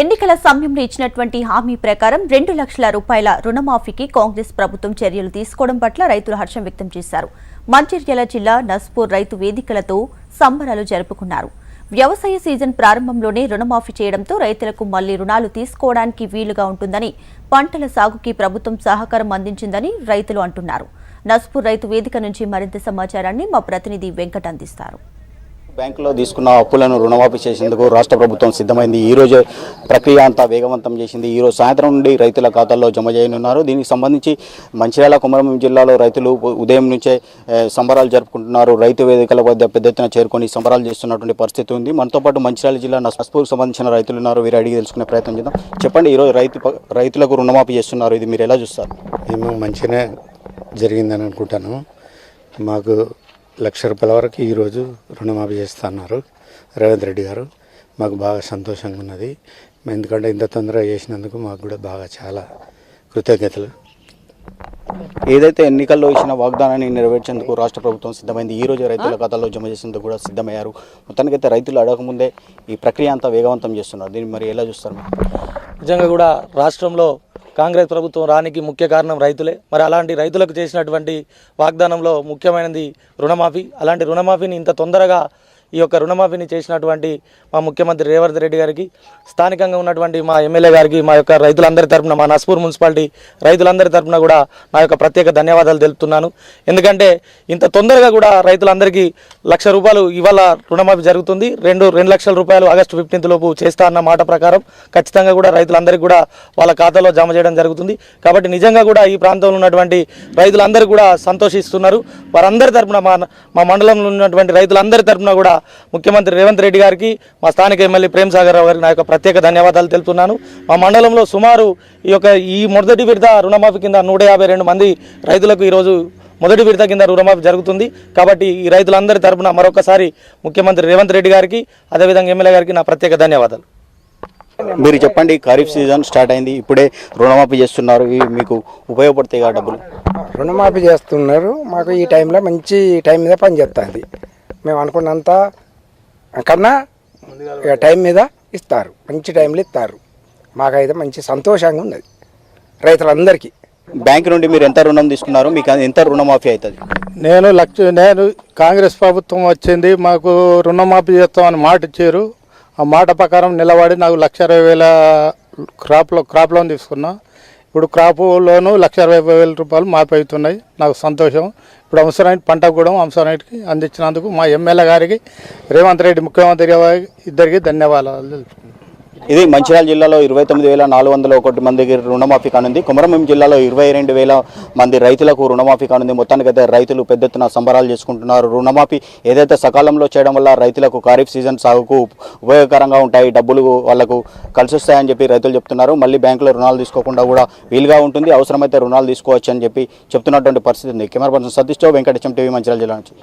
ఎన్నికల సమయంలో ఇచ్చినటువంటి హామీ ప్రకారం 2 లక్షల రూపాయల రుణమాఫీకి కాంగ్రెస్ ప్రభుత్వం చర్యలు తీసుకోవడం పట్ల రైతులు హర్షం వ్యక్తం చేశారు. మంచిర్యాల జిల్లా నస్పూర్ రైతు వేదికలతో సంబరాలు జరుపుకున్నారు. వ్యవసాయ సీజన్ ప్రారంభంలోనే రుణమాఫీ చేయడంతో రైతులకు మళ్లీ రుణాలు తీసుకోవడానికి వీలుగా ఉంటుందని, పంటల సాగుకి ప్రభుత్వం సహకారం అందించిందని రైతులు అంటున్నారు. నస్పూర్ రైతు వేదిక నుంచి మరింత సమాచారాన్ని మా ప్రతినిధి వెంకట్ అందిస్తారు. బ్యాంకులో తీసుకున్న అప్పులను రుణమాఫీ చేసేందుకు రాష్ట్ర ప్రభుత్వం సిద్ధమైంది. ఈ రోజు ప్రక్రియ అంతా వేగవంతం చేసింది. ఈ రోజు సాయంత్రం నుండి రైతుల ఖాతాల్లో జమ చేయనున్నారు. దీనికి సంబంధించి మంచిర్యాల కొమరం జిల్లాలో రైతులు ఉదయం నుంచే సంబరాలు జరుపుకుంటున్నారు. రైతు వేదికల వద్ద పెద్ద ఎత్తున చేరుకొని సంబరాలు చేస్తున్నటువంటి పరిస్థితి ఉంది. మనతో పాటు మంచిర్యాల జిల్లా నస్పూర్కు సంబంధించిన రైతులు ఉన్నారు. వీరు అడిగి తెలుసుకునే ప్రయత్నం చేద్దాం. చెప్పండి, ఈరోజు రైతులకు రుణమాఫీ చేస్తున్నారు, ఇది మీరు ఎలా చూస్తారు? మేము మంచిగానే జరిగిందని అనుకుంటాను. మాకు 1 లక్ష రూపాయల వరకు ఈరోజు రుణమాఫీ చేస్తున్నారు రేవంత్ రెడ్డి గారు. మాకు బాగా సంతోషంగా ఉన్నది. ఎందుకంటే ఇంత తొందరగా చేసినందుకు మాకు కూడా బాగా చాలా కృతజ్ఞతలు. ఏదైతే ఎన్నికల్లో ఇచ్చిన వాగ్దానాన్ని నెరవేర్చేందుకు రాష్ట్ర ప్రభుత్వం సిద్ధమైంది. ఈ రోజు రైతుల ఖాతాల్లో జమ చేసేందుకు కూడా సిద్ధమయ్యారు. మొత్తానికైతే రైతులు అడగకముందే ఈ ప్రక్రియ అంతా వేగవంతం చేస్తున్నారు. దీన్ని మరి ఎలా చూస్తారు? నిజంగా కూడా రాష్ట్రంలో కాంగ్రెస్ ప్రభుత్వం రానికి ముఖ్య కారణం రైతులే. మరి అలాంటి రైతులకు చేసినటువంటి వాగ్దానంలో ముఖ్యమైనది రుణమాఫీ. అలాంటి రుణమాఫీని ఇంత తొందరగా ఈ యొక్క రుణమాఫీని చేసినటువంటి మా ముఖ్యమంత్రి రేవంత్ రెడ్డి గారికి, స్థానికంగా ఉన్నటువంటి మా ఎమ్మెల్యే గారికి, మా యొక్క రైతులందరి తరపున, మా నస్పూర్ మున్సిపాలిటీ రైతులందరి తరపున కూడా నా యొక్క ప్రత్యేక ధన్యవాదాలు తెలుపుతున్నాను. ఎందుకంటే ఇంత తొందరగా కూడా రైతులందరికీ 1 లక్ష రూపాయలు ఇవాళ రుణమాఫీ జరుగుతుంది. 2 లక్షల రూపాయలు ఆగస్టు 15 లోపు చేస్తా అన్న మాట ప్రకారం ఖచ్చితంగా కూడా రైతులందరికీ కూడా వాళ్ళ ఖాతాలో జమ చేయడం జరుగుతుంది. కాబట్టి నిజంగా కూడా ఈ ప్రాంతంలో ఉన్నటువంటి రైతులందరూ కూడా సంతోషిస్తున్నారు. వారందరి తరపున మా మండలంలో ఉన్నటువంటి రైతులందరి తరపున కూడా ముఖ్యమంత్రి రేవంత్ రెడ్డి గారికి, మా స్థానిక ఎమ్మెల్యే ప్రేమ్ సాగర్ రావు గారికి నా యొక్క ప్రత్యేక ధన్యవాదాలు తెలుపుతున్నాను. మా మండలంలో సుమారు ఈ మొదటి విడత రుణమాఫీ కింద 152 మంది రైతులకు ఈరోజు మొదటి విడత కింద రుణమాఫీ జరుగుతుంది. కాబట్టి ఈ రైతులందరి తరపున మరొకసారి ముఖ్యమంత్రి రేవంత్ రెడ్డి గారికి, అదేవిధంగా ఎమ్మెల్యే గారికి నా ప్రత్యేక ధన్యవాదాలు. మీరు చెప్పండి, ఖరీఫ్ సీజన్ స్టార్ట్ అయింది, ఇప్పుడే రుణమాఫీ చేస్తున్నారు, ఇవి మీకు ఉపయోగపడతాయి కదా డబ్బులు? రుణమాఫీ చేస్తున్నారు. మాకు ఈ టైంలో మంచి టైం మీద పనిచేస్తుంది. మేము అనుకున్నంత కన్నా టైం మీద ఇస్తారు, మంచి టైంలో ఇస్తారు. మాకైతే మంచి సంతోషంగా ఉన్నది రైతులందరికీ. బ్యాంక్ నుండి మీరు ఎంత రుణం తీసుకున్నారు? మీకు ఎంత రుణమాఫీ అవుతుంది? నేను కాంగ్రెస్ ప్రభుత్వం వచ్చింది, మాకు రుణమాఫీ చేస్తామని మాట ఇచ్చారు. ఆ మాట ప్రకారం నిలబడి నాకు 1,20,000 క్రాప్ లోన్ తీసుకున్నా. ఇప్పుడు క్రాప్ లోను 1,20,000 రూపాయలు మాఫీ అవుతున్నాయి. నాకు సంతోషం. ఇప్పుడు అవసరమైన పంట కూడా అవసరానికి అందించినందుకు మా ఎమ్మెల్యే గారికి, రేవంత్ రెడ్డి ముఖ్యమంత్రి గారికి ఇద్దరికి ధన్యవాదాలు తెలుపుతున్నాను. ఇది మంచిర్యాల జిల్లాలో 29,401 మందికి రుణమాఫీ కానుంది. కొమరం జిల్లాలో 22,000 మంది రైతులకు రుణమాఫీ కానుంది. మొత్తానికైతే రైతులు పెద్ద ఎత్తున సంబరాలు చేసుకుంటున్నారు. రుణమాఫీ ఏదైతే సకాలంలో చేయడం వల్ల రైతులకు ఖరీఫ్ సీజన్ సాగుకు ఉపయోగకరంగా ఉంటాయి, డబ్బులు వాళ్లకు కలిసి వస్తాయని చెప్పి రైతులు చెప్తున్నారు. మళ్ళీ బ్యాంకులో రుణాలు తీసుకోకుండా కూడా వీలుగా ఉంటుంది, అవసరమైతే రుణాలు తీసుకోవచ్చు అని చెప్పి చెప్తున్నటువంటి పరిస్థితి ఉంది. కెమెరా పర్సన్ సతీష్తో వెంకటేశం, టీవీ, మంచిర్యాల జిల్లా నుంచి.